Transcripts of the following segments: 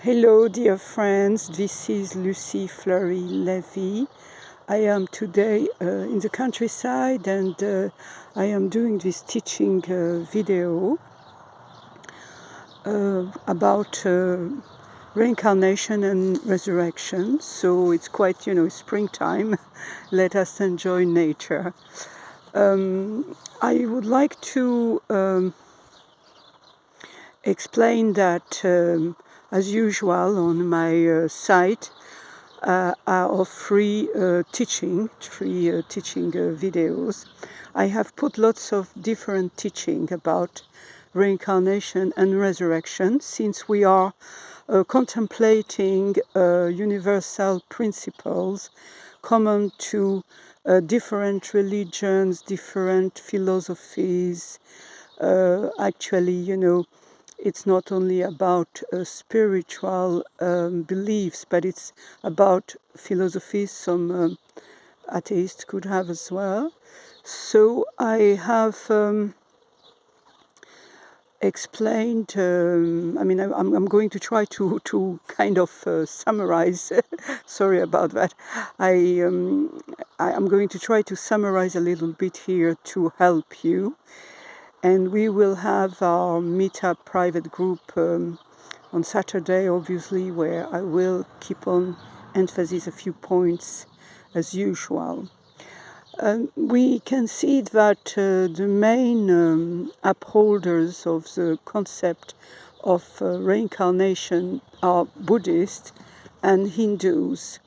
Hello, dear friends. This is Lucy Fleury Levy. I am today in the countryside and I am doing this teaching video about reincarnation and resurrection. So it's quite, springtime. Let us enjoy nature. I would like to explain that, as usual, on my site, are of free teaching videos. I have put lots of different teaching about reincarnation and resurrection, since we are contemplating universal principles common to different religions, different philosophies. Actually, it's not only about spiritual beliefs, but it's about philosophies some atheists could have as well. So I have explained, I'm going to try to kind of summarize, sorry about that. I'm going to try to summarize a little bit here to help you. And we will have our meetup private group on Saturday, obviously, where I will keep on emphasize a few points as usual. We can see that the main upholders of the concept of reincarnation are Buddhists and Hindus.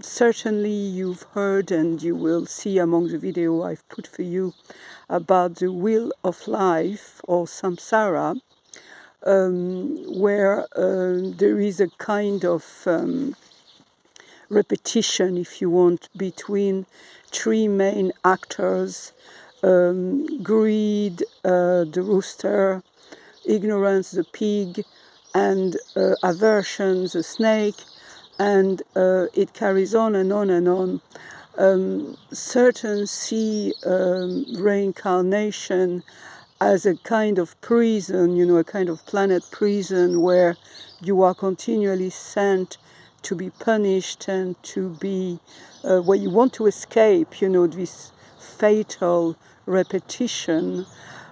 Certainly you've heard and you will see among the video I've put for you about the wheel of life or samsara, where there is a kind of repetition, if you want, between three main actors: greed, the rooster; ignorance, the pig; and aversion, the snake. And it carries on and on and on. Certain see reincarnation as a kind of prison, a kind of planet prison where you are continually sent to be punished and to be, where you want to escape, this fatal repetition.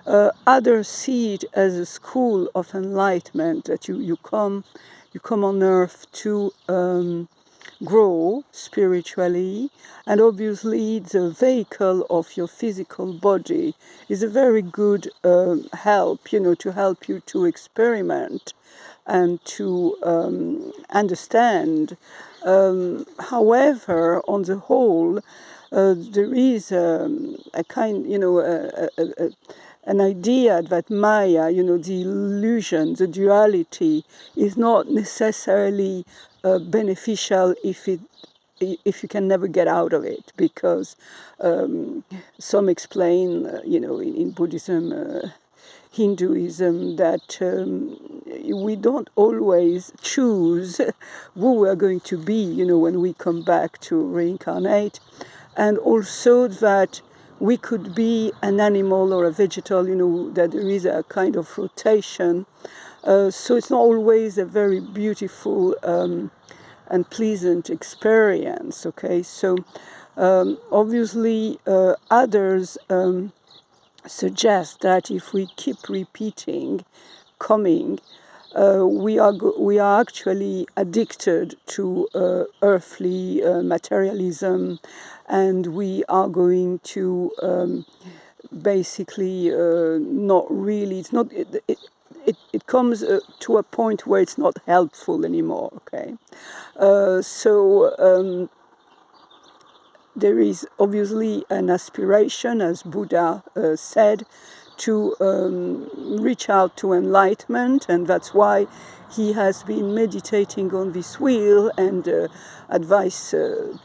Others see it as a school of enlightenment, that you come on earth to grow spiritually, and obviously the vehicle of your physical body is a very good help, to help you to experiment and to understand. However, on the whole, there is a kind, an idea that Maya, the illusion, the duality, is not necessarily beneficial if you can never get out of it, because some explain, in Buddhism, Hinduism, that we don't always choose who we are going to be, when we come back to reincarnate, and also that we could be an animal or a vegetal, that there is a kind of rotation. So it's not always a very beautiful and pleasant experience, okay? So obviously others suggest that if we keep repeating coming, we are actually addicted to earthly materialism, and we are going to basically not really. It's not. It comes to a point where it's not helpful anymore. Okay, so. There is obviously an aspiration, as Buddha said, to reach out to enlightenment, and that's why he has been meditating on this wheel and advise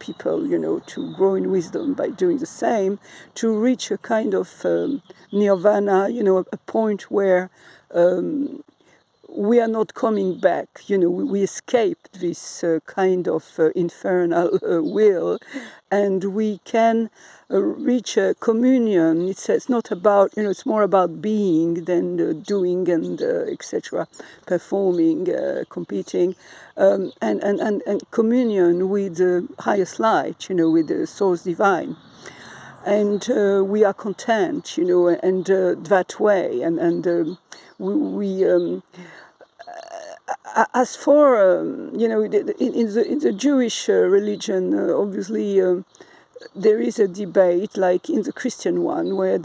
people, to grow in wisdom by doing the same, to reach a kind of nirvana, a point where we are not coming back. We escaped this kind of infernal will, and we can reach a communion. It's not about, it's more about being than doing and etc., performing, competing, and communion with the highest light, with the source divine. And we are content, and that way. And we as for, in the Jewish religion, obviously, there is a debate, like in the Christian one, where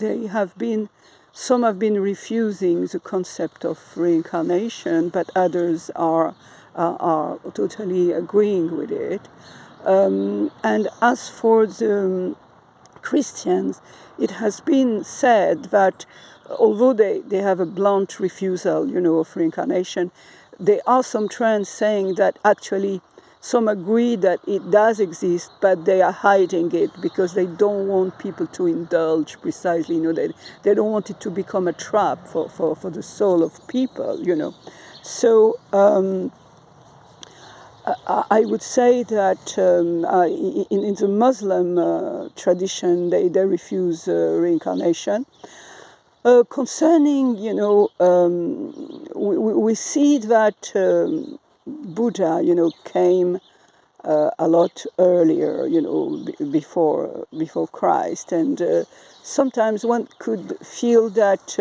some have been refusing the concept of reincarnation, but others are totally agreeing with it. And as for the Christians, it has been said that although they have a blunt refusal, of reincarnation, there are some trends saying that actually some agree that it does exist, but they are hiding it because they don't want people to indulge precisely. They don't want it to become a trap for the soul of people. So I would say that in the Muslim tradition, they refuse reincarnation. Concerning, we see that Buddha, came a lot earlier, before Christ, and sometimes one could feel that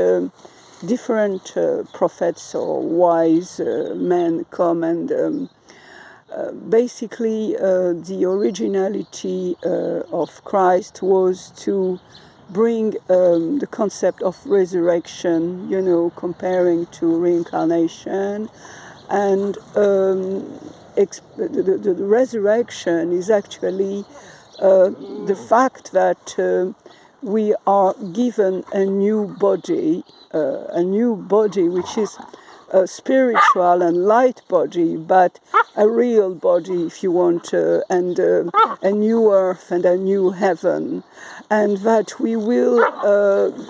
different prophets or wise men come and basically the originality of Christ was to bring the concept of resurrection, comparing to reincarnation. And the resurrection is actually the fact that we are given a new body which is a spiritual and light body, but a real body, if you want, and a new earth and a new heaven, and that we will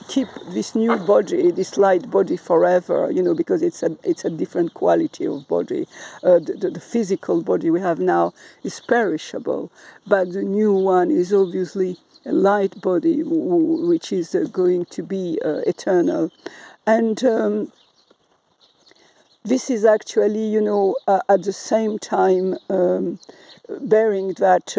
keep this new body, this light body, forever, because it's a different quality of body. The physical body we have now is perishable, but the new one is obviously a light body, which is going to be eternal. And this is actually, at the same time bearing that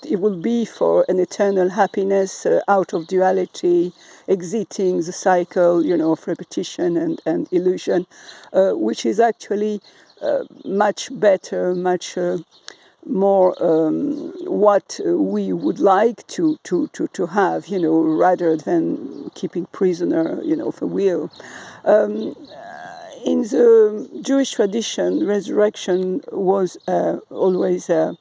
it will be for an eternal happiness out of duality, exiting the cycle, of repetition and illusion, which is actually much better, much more what we would like to have, rather than keeping prisoner, of a will. In the Jewish tradition, resurrection was always a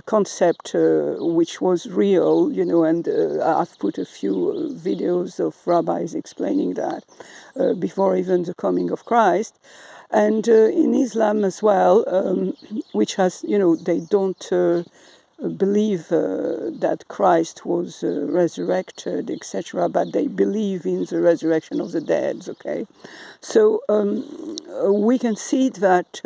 concept which was real, and I've put a few videos of rabbis explaining that before even the coming of Christ. And in Islam as well, which has, they don't believe that Christ was resurrected, etc., but they believe in the resurrection of the dead, okay? So we can see that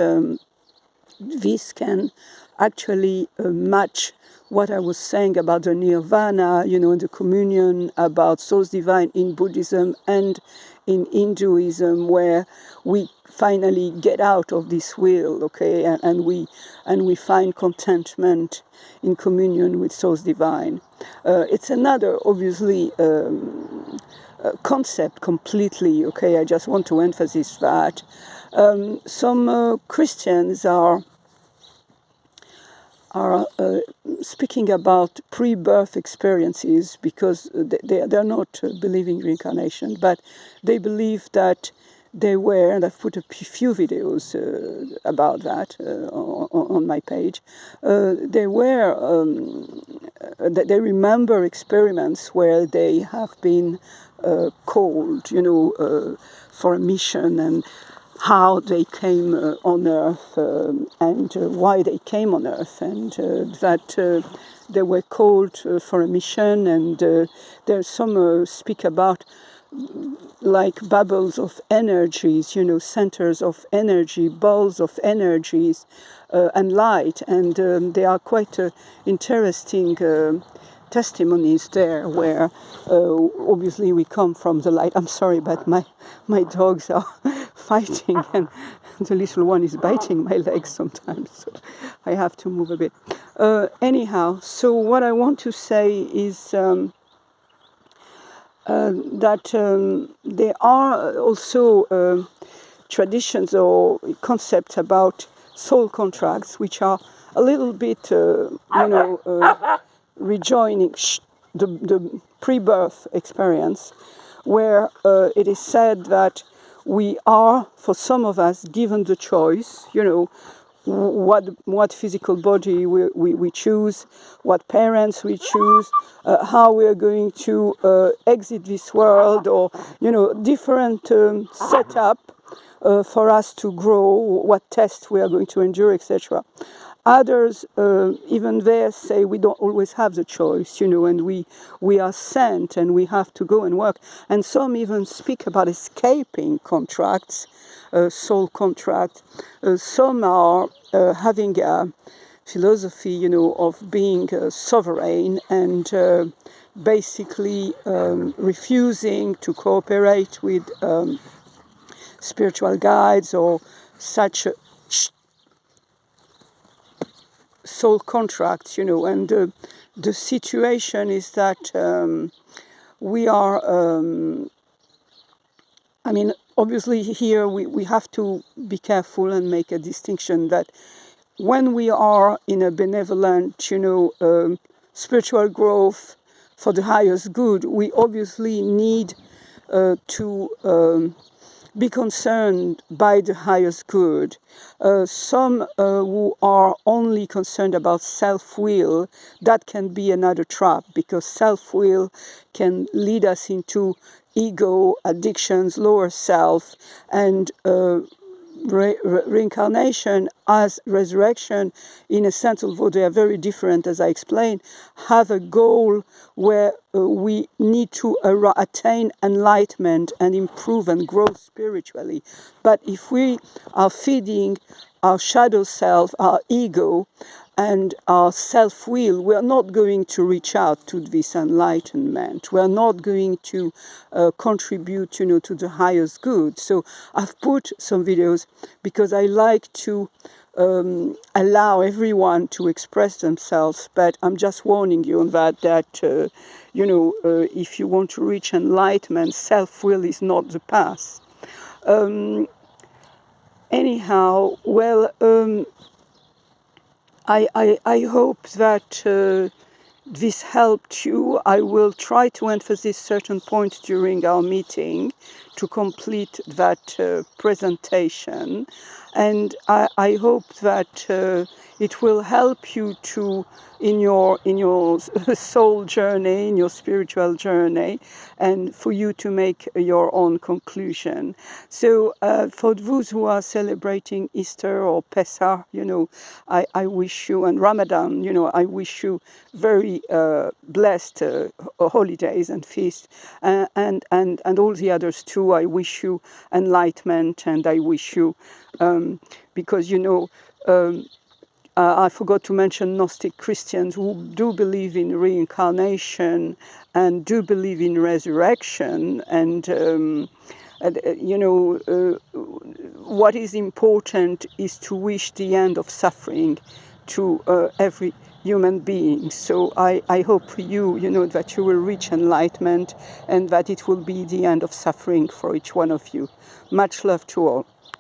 this can actually match what I was saying about the nirvana, and the communion, about source divine in Buddhism and in Hinduism, where we finally get out of this will, okay, and we find contentment in communion with source divine. It's another, obviously, concept completely, okay. I just want to emphasize that some Christians are speaking about pre-birth experiences because they're not believing reincarnation, but they believe that they were, and I've put a few videos about that on my page, they remember experiments where they have been called, for a mission, and how they came on Earth and why they came on Earth, and that they were called for a mission, and there's some speak about like bubbles of energies, centers of energy, balls of energies, and light. And they are quite interesting testimonies there, where obviously we come from the light. I'm sorry, but my dogs are fighting, and the little one is biting my legs sometimes, so I have to move a bit. Anyhow, so what I want to say is that there are also traditions or concepts about soul contracts, which are a little bit, rejoining the pre-birth experience, where it is said that we are, for some of us, given the choice, what physical body we choose, what parents we choose, how we are going to exit this world, or different setup for us to grow, what tests we are going to endure, etc. Others, even there, say we don't always have the choice, and we are sent and we have to go and work. And some even speak about escaping contracts, soul contracts. Some are having a philosophy, of being sovereign and basically refusing to cooperate with spiritual guides or such soul contracts, and the situation is that we are, obviously here we have to be careful and make a distinction that when we are in a benevolent, spiritual growth for the highest good, we obviously need to be concerned by the highest good. Some who are only concerned about self-will, that can be another trap, because self-will can lead us into ego, addictions, lower self, and reincarnation as resurrection, in a sense, although they are very different, as I explained, have a goal where we need to attain enlightenment and improve and grow spiritually. But if we are feeding our shadow self, our ego, and our self-will, we are not going to reach out to this enlightenment. We are not going to contribute, to the highest good. So I've put some videos because I like to allow everyone to express themselves. But I'm just warning you on that if you want to reach enlightenment, self-will is not the path. Anyhow, well, I hope that this helped you. I will try to emphasize certain points during our meeting to complete that presentation. And I hope that it will help you to in your soul journey, in your spiritual journey, and for you to make your own conclusion. So for those who are celebrating Easter or Pesach, I wish you, and Ramadan, I wish you very blessed holidays and feasts, and all the others too. I wish you enlightenment, and I wish you, because I forgot to mention Gnostic Christians who do believe in reincarnation and do believe in resurrection, and what is important is to wish the end of suffering to every human being. So I hope for you, that you will reach enlightenment and that it will be the end of suffering for each one of you. Much love to all.